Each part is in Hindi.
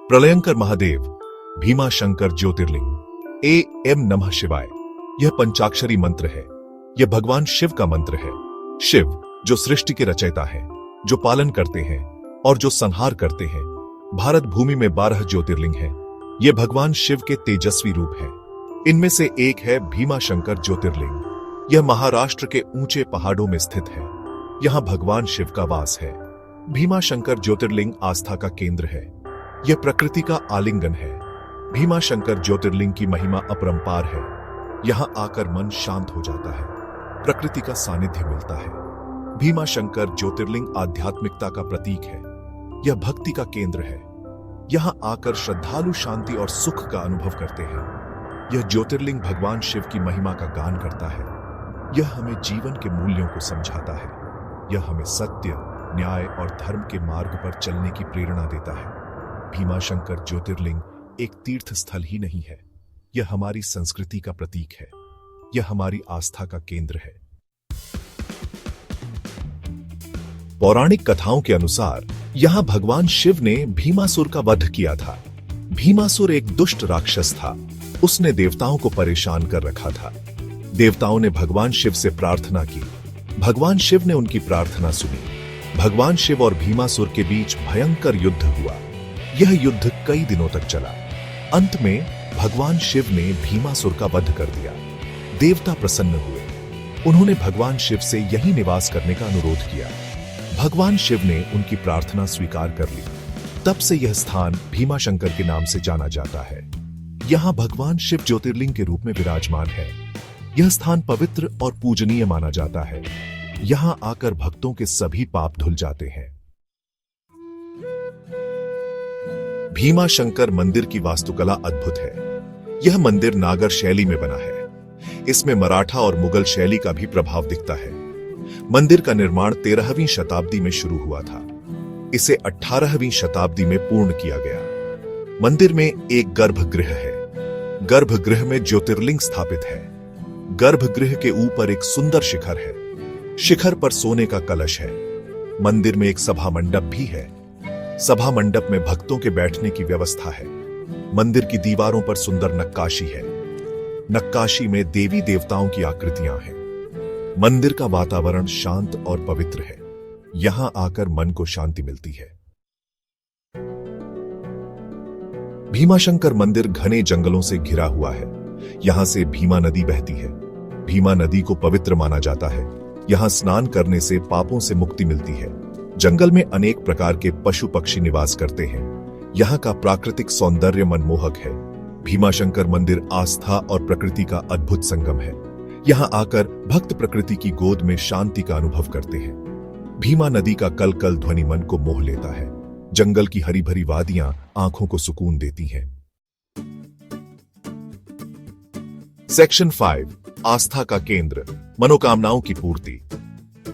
प्रलयंकर महादेव, भीमाशंकर ज्योतिर्लिंग, एम नमः शिवाय। यह पंचाक्षरी मंत्र है। यह भगवान शिव का मंत्र है। शिव जो सृष्टि के रचयिता है, जो पालन करते हैं और जो संहार करते हैं। भारत भूमि में 12 ज्योतिर्लिंग हैं। ये भगवान शिव के तेजस्वी रूप हैं। इनमें से एक है भीमाशंकर ज्योतिर्लिंग। यह महाराष्ट्र के ऊंचे पहाड़ों में स्थित है। यहां भगवान शिव का वास है। भीमाशंकर ज्योतिर्लिंग आस्था का केंद्र है। यह प्रकृति का आलिंगन है। भीमाशंकर ज्योतिर्लिंग की महिमा अपरंपार है। यहां आकर मन शांत हो जाता है, प्रकृति का सानिध्य मिलता है। भीमाशंकर ज्योतिर्लिंग आध्यात्मिकता का प्रतीक है। यह भक्ति का केंद्र है। यहां आकर श्रद्धालु शांति और सुख का अनुभव करते हैं। यह ज्योतिर्लिंग भगवान शिव की महिमा का गान करता है। यह हमें जीवन के मूल्यों को समझाता है। यह हमें सत्य, न्याय और धर्म के मार्ग पर चलने की प्रेरणा देता है। भीमाशंकर ज्योतिर्लिंग एक तीर्थ स्थल ही नहीं है, यह हमारी संस्कृति का प्रतीक है। यह हमारी आस्था का केंद्र है। पौराणिक कथाओं के अनुसार यहां भगवान शिव ने भीमासुर का वध किया था। भीमासुर एक दुष्ट राक्षस था। उसने देवताओं को परेशान कर रखा था। देवताओं ने भगवान शिव से प्रार्थना की। भगवान शिव ने उनकी प्रार्थना सुनी। भगवान शिव और भीमासुर के बीच भयंकर युद्ध हुआ। यह युद्ध कई दिनों तक चला। अंत में भगवान शिव ने भीमासुर का वध कर दिया। देवता प्रसन्न हुए। उन्होंने भगवान शिव से यहीं निवास करने का अनुरोध किया। भगवान शिव ने उनकी प्रार्थना स्वीकार कर ली। तब से यह स्थान भीमाशंकर के नाम से जाना जाता है। यहां भगवान शिव ज्योतिर्लिंग के रूप में विराजमान है। यह स्थान पवित्र और पूजनीय माना जाता है। यहां आकर भक्तों के सभी पाप धुल जाते हैं। भीमाशंकर मंदिर की वास्तुकला अद्भुत है। यह मंदिर नागर शैली में बना है। इसमें मराठा और मुगल शैली का भी प्रभाव दिखता है। मंदिर का निर्माण 13वीं शताब्दी में शुरू हुआ था। इसे 18वीं शताब्दी में पूर्ण किया गया। मंदिर में एक गर्भगृह है। गर्भगृह में ज्योतिर्लिंग स्थापित है। गर्भगृह के ऊपर एक सुंदर शिखर है। शिखर पर सोने का कलश है। मंदिर में एक सभा मंडप भी है। सभा मंडप में भक्तों के बैठने की व्यवस्था है। मंदिर की दीवारों पर सुंदर नक्काशी है। नक्काशी में देवी देवताओं की आकृतियां हैं। मंदिर का वातावरण शांत और पवित्र है। यहां आकर मन को शांति मिलती है। भीमाशंकर मंदिर घने जंगलों से घिरा हुआ है। यहां से भीमा नदी बहती है। भीमा नदी को पवित्र माना जाता है। यहां स्नान करने से पापों से मुक्ति मिलती है। जंगल में अनेक प्रकार के पशु पक्षी निवास करते हैं। यहाँ का प्राकृतिक सौंदर्य मनमोहक है। भीमाशंकर मंदिर आस्था और प्रकृति का अद्भुत संगम है। यहाँ आकर भक्त प्रकृति की गोद में शांति का अनुभव करते हैं। भीमा नदी का कलकल ध्वनि मन को मोह लेता है। जंगल की हरी भरी वादियां आंखों को सुकून देती हैं। सेक्शन 5, आस्था का केंद्र, मनोकामनाओं की पूर्ति।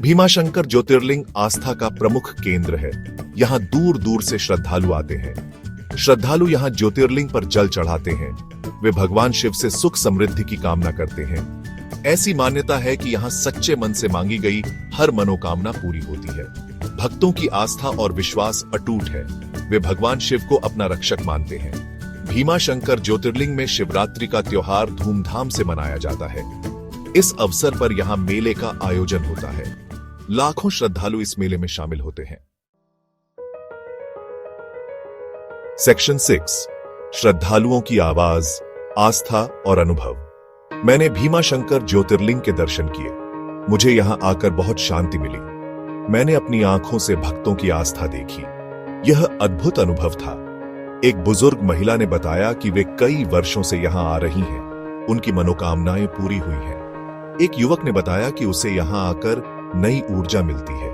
भीमाशंकर ज्योतिर्लिंग आस्था का प्रमुख केंद्र है। यहां दूर दूर से श्रद्धालु आते हैं। श्रद्धालु यहां ज्योतिर्लिंग पर जल चढ़ाते हैं। वे भगवान शिव से सुख समृद्धि की कामना करते हैं। ऐसी मान्यता है कि यहां सच्चे मन से मांगी गई हर मनोकामना पूरी होती है। भक्तों की आस्था और विश्वास अटूट है। वे भगवान शिव को अपना रक्षक मानते हैं। भीमाशंकर ज्योतिर्लिंग में शिवरात्रि का त्योहार धूमधाम से मनाया जाता है। इस अवसर पर यहां मेले का आयोजन होता है। लाखों श्रद्धालु इस मेले में शामिल होते हैं। सेक्शन 6, श्रद्धालुओं की आवाज, आस्था और अनुभव। मैंने भीमाशंकर ज्योतिर्लिंग के दर्शन किए। मुझे यहां आकर बहुत शांति मिली। मैंने अपनी आंखों से भक्तों की आस्था देखी। यह अद्भुत अनुभव था। एक बुजुर्ग महिला ने बताया कि वे कई वर्षों से यहां आ रही हैं। उनकी मनोकामनाएं पूरी हुई हैं। एक युवक ने बताया कि उसे यहां आकर नई ऊर्जा मिलती है।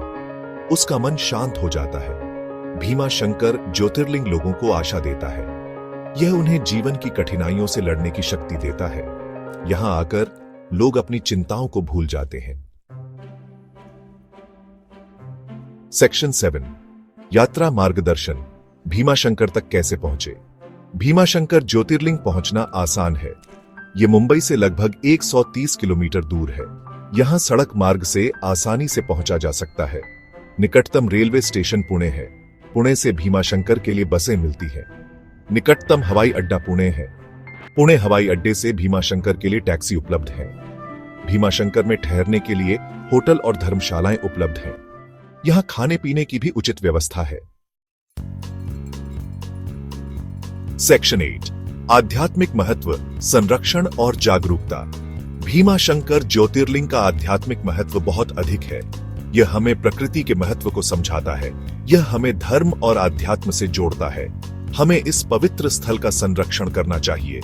उसका मन शांत हो जाता है। भीमाशंकर ज्योतिर्लिंग लोगों को आशा देता है। यह उन्हें जीवन की कठिनाइयों से लड़ने की शक्ति देता है। यहां आकर लोग अपनी चिंताओं को भूल जाते हैं। सेक्शन 7, यात्रा मार्गदर्शन। भीमाशंकर तक कैसे पहुंचे। भीमाशंकर ज्योतिर्लिंग पहुंचना आसान है। यह मुंबई से लगभग 130 किलोमीटर दूर है। यहां सड़क मार्ग से आसानी से पहुंचा जा सकता है। निकटतम रेलवे स्टेशन पुणे है। पुणे से भीमाशंकर के लिए बसें मिलती हैं। निकटतम हवाई अड्डा पुणे है। पुणे हवाई अड्डे से भीमाशंकर के लिए टैक्सी उपलब्ध है। भीमाशंकर में ठहरने के लिए होटल और धर्मशालाएं उपलब्ध हैं। यहां खाने पीने की भी उचित व्यवस्था है। सेक्शन 8 आध्यात्मिक महत्व, संरक्षण और जागरूकता। भीमाशंकर ज्योतिर्लिंग का आध्यात्मिक महत्व बहुत अधिक है। यह हमें प्रकृति के महत्व को समझाता है। यह हमें धर्म और आध्यात्म से जोड़ता है। हमें इस पवित्र स्थल का संरक्षण करना चाहिए।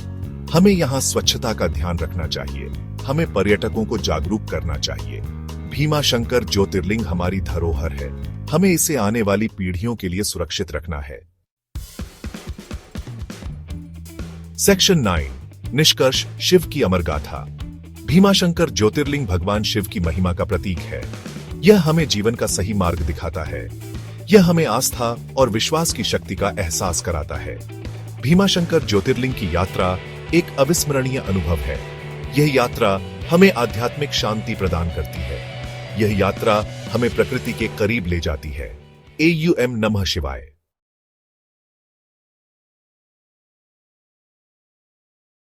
हमें यहाँ स्वच्छता का ध्यान रखना चाहिए। हमें पर्यटकों को जागरूक करना चाहिए। भीमाशंकर ज्योतिर्लिंग हमारी धरोहर है। हमें इसे आने वाली पीढ़ियों के लिए सुरक्षित रखना है। सेक्शन 9 निष्कर्ष, शिव की अमर गाथा। भीमाशंकर ज्योतिर्लिंग भगवान शिव की महिमा का प्रतीक है। यह हमें जीवन का सही मार्ग दिखाता है। यह हमें आस्था और विश्वास की शक्ति का एहसास कराता है। भीमाशंकर ज्योतिर्लिंग की यात्रा एक अविस्मरणीय अनुभव है। यह यात्रा हमें आध्यात्मिक शांति प्रदान करती है। यह यात्रा हमें प्रकृति के करीब ले जाती है। AUM नमः शिवाय।